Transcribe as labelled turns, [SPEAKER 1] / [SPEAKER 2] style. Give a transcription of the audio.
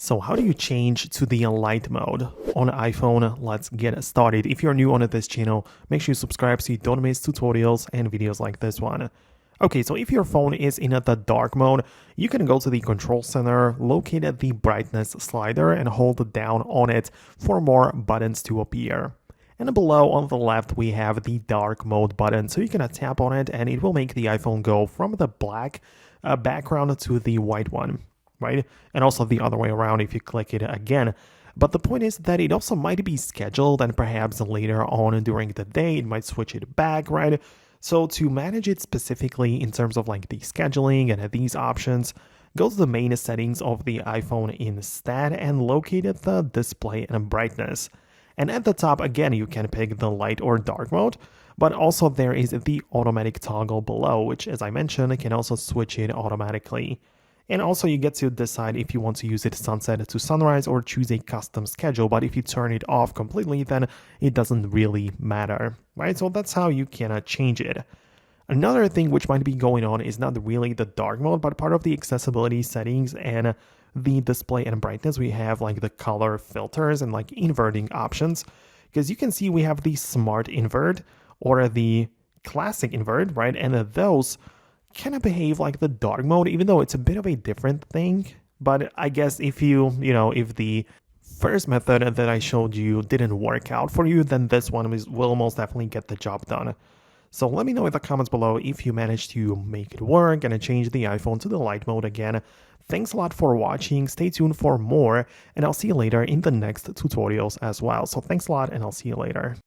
[SPEAKER 1] So how do you change to the light mode on iPhone? Let's get started. If you're new on this channel, make sure you subscribe so you don't miss tutorials and videos like this one. Okay, so if your phone is in the dark mode, you can go to the control center, locate the brightness slider and hold down on it for more buttons to appear. And below on the left, we have the dark mode button. So you can tap on it and it will make the iPhone go from the black background to the white one, right? And also the other way around if you click it again. But the point is that it also might be scheduled and perhaps later on during the day, it might switch it back, right? So to manage it specifically in terms of like the scheduling and these options, go to the main settings of the iPhone instead and locate the display and brightness. And at the top, again, you can pick the light or dark mode, but also there is the automatic toggle below, which as I mentioned, can also switch it automatically. And also you get to decide if you want to use it sunset to sunrise or choose a custom schedule. But if you turn it off completely, then it doesn't really matter, right? So that's how you can change it. Another thing which might be going on is not really the dark mode, but part of the accessibility settings and the display and brightness. We have like the color filters and like inverting options, because you can see we have the smart invert or the classic invert, right? And those kind of behave like the dark mode, even though it's a bit of a different thing. But I guess if if the first method that I showed you didn't work out for you, then this one will most definitely get the job done. So let me know in the comments below if you managed to make it work and change the iPhone to the light mode again. Thanks a lot for watching. Stay tuned for more, and I'll see you later in the next tutorials as well. So thanks a lot, and I'll see you later.